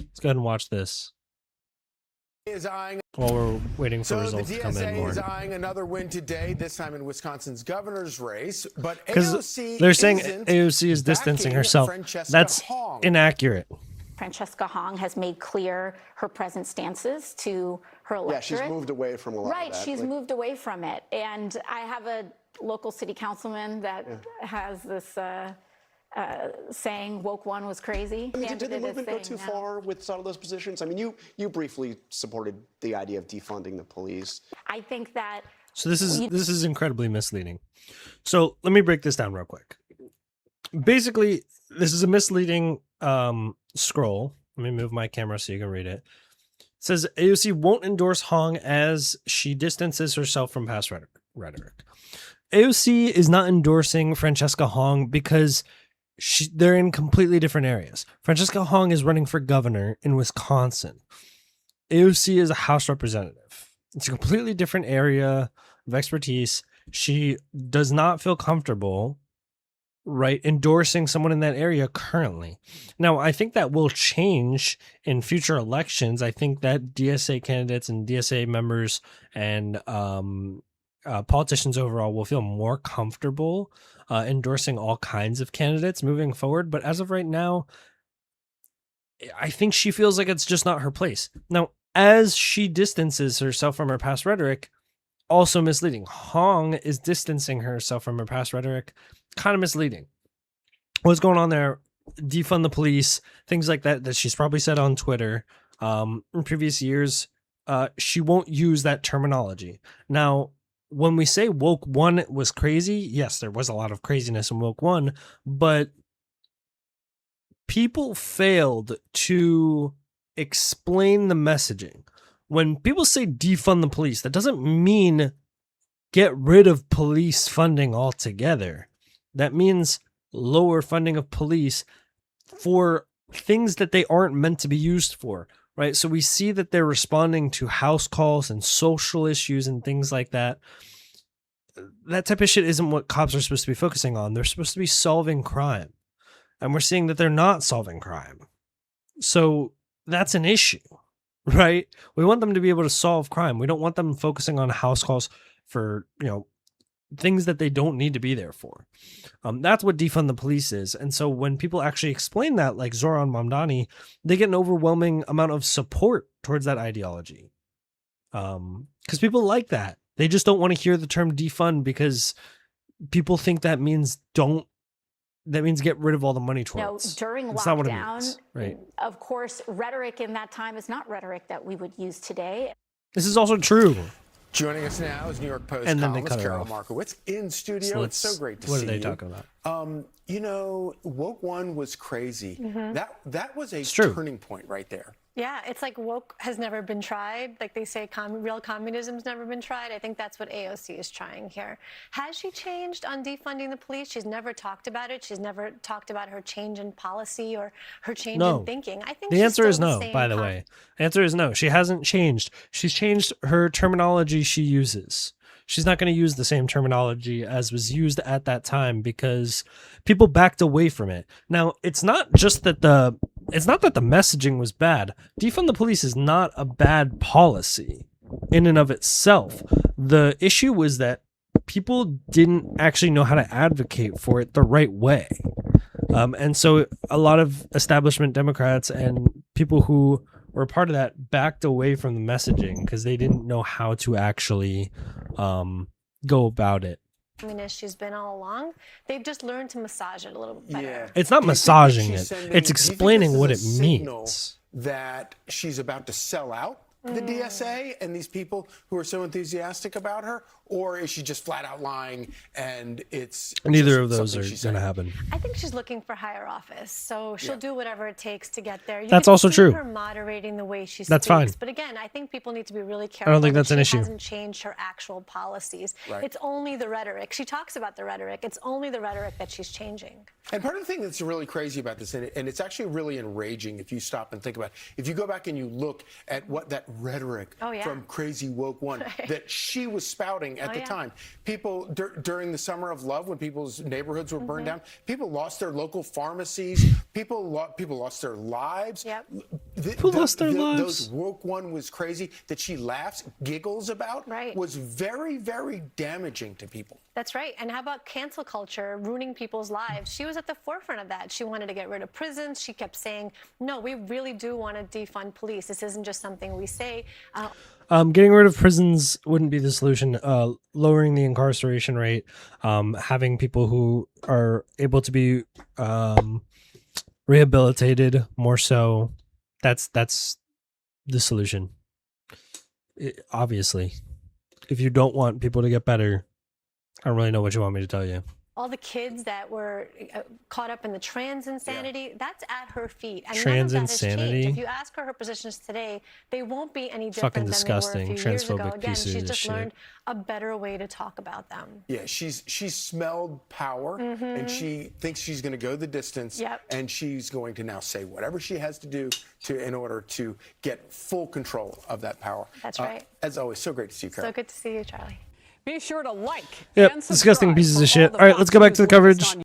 Let's go ahead and watch this while we're waiting for results to come in DSA more. is eyeing another win today, this time in Wisconsin's governor's race. But Because AOC they're saying isn't AOC is distancing backing herself. Francesca That's Hong. inaccurate. Francesca Hong has made clear her present stances to her electorate. Yeah, she's moved away from a lot right, of that. she's moved away from it. And I have a local city councilman that has this saying woke one was crazy. I mean, did the movement go too far with some of those positions? I mean, you briefly supported the idea of defunding the police. I think that... So this is incredibly misleading. So let me break this down real quick. Basically, this is a misleading scroll. Let me move my camera so you can read it. It says AOC won't endorse Hong as she distances herself from past rhetoric. AOC is not endorsing Francesca Hong because they're in completely different areas. Francesca Hong is running for governor in Wisconsin. AOC is a House representative. It's a completely different area of expertise. She does not feel comfortable, right, endorsing someone in that area currently. Now, I think that will change in future elections. I think that DSA candidates and DSA members and politicians overall will feel more comfortable endorsing all kinds of candidates moving forward. But as of right now, I think she feels like it's just not her place. Now, as she distances herself from her past rhetoric, also misleading. Hong is distancing herself from her past rhetoric, kind of misleading. What's going on there? Defund the police, things like that she's probably said on Twitter in previous years. She won't use that terminology. Now, when we say woke one was crazy, yes, there was a lot of craziness in woke one, but people failed to explain the messaging. When people say defund the police, that doesn't mean get rid of police funding altogether. That means lower funding of police for things that they aren't meant to be used for, right? So we see that they're responding to house calls and social issues and things like that. That type of shit isn't what cops are supposed to be focusing on. They're supposed to be solving crime. And we're seeing that they're not solving crime. So that's an issue, right? We want them to be able to solve crime. We don't want them focusing on house calls for, things that they don't need to be there for. That's what defund the police is. And so when people actually explain that, like Zoran Mamdani, they get an overwhelming amount of support towards that ideology. Because people like that. They just don't want to hear the term defund because people think that means get rid of all the money towards. During It's lockdown, not what it means, right? Of course, rhetoric in that time is not rhetoric that we would use today. This is also true. Joining us now is New York Post And then they columnist cut her Carol off. Markowitz in studio. It's so great to see you. What are they talking about? Woke one was crazy. That was a true. turning point right there. Yeah, it's like woke has never been tried. Like they say, real communism's never been tried. I think that's what AOC is trying here. Has she changed on defunding the police? She's never talked about it. She's never talked about her change in policy or her change in thinking. I think the answer is no, same by the way. The answer is no. She hasn't changed. She's changed her terminology she uses. She's not going to use the same terminology as was used at that time because people backed away from it. Now, it's not that the messaging was bad. Defund the police is not a bad policy in and of itself. The issue was that people didn't actually know how to advocate for it the right way. And so a lot of establishment Democrats and people who were part of that backed away from the messaging because they didn't know how to actually go about it. Communist she's been all along. They've just learned to massage it a little bit better. Yeah. It's not massaging it. It's explaining what it means. That she's about to sell out the DSA and these people who are so enthusiastic about her, or is she just flat out lying and it's neither of those are something going to happen? I think she's looking for higher office, so she'll do whatever it takes to get there. That's also true. Her moderating the way she That's speaks, fine. but again, I think people need to be really careful. I don't think that's that an she issue. hasn't changed her actual policies. Right. It's only the rhetoric. She talks about the rhetoric. It's only the rhetoric that she's changing. And part of the thing that's really crazy about this, and it's actually really enraging if you stop and think about it, if you go back and you look at what that rhetoric from crazy woke one that she was spouting at the time, people during the summer of love when people's neighborhoods were burned down, people lost their local pharmacies, people lost their lives. Who lost their lives? Those woke one was crazy that she laughs, giggles about, was very, very damaging to people. That's right. And how about cancel culture ruining people's lives? She was at the forefront of that. She wanted to get rid of prisons. She kept saying, no, we really do want to defund police. This isn't just something we say. Getting rid of prisons wouldn't be the solution. Lowering the incarceration rate, having people who are able to be rehabilitated more so. That's the solution. Obviously, if you don't want people to get better, I don't really know what you want me to tell you. All the kids that were caught up in the trans insanity, that's at her feet. And Trans none of that has insanity? changed. If you ask her positions today, they won't be any different Fucking than disgusting. they were a few years ago. Transphobic Again, pieces she's of just shit. learned a better way to talk about them. Yeah, she's smelled power, and she thinks she's going to go the distance, and she's going to now say whatever she has to do in order to get full control of that power. That's right. As always, so great to see you, Carol. So good to see you, Charlie. Be sure to like Yep, and disgusting subscribe pieces for of shit. the All right, let's Fox go back to the News latest coverage. on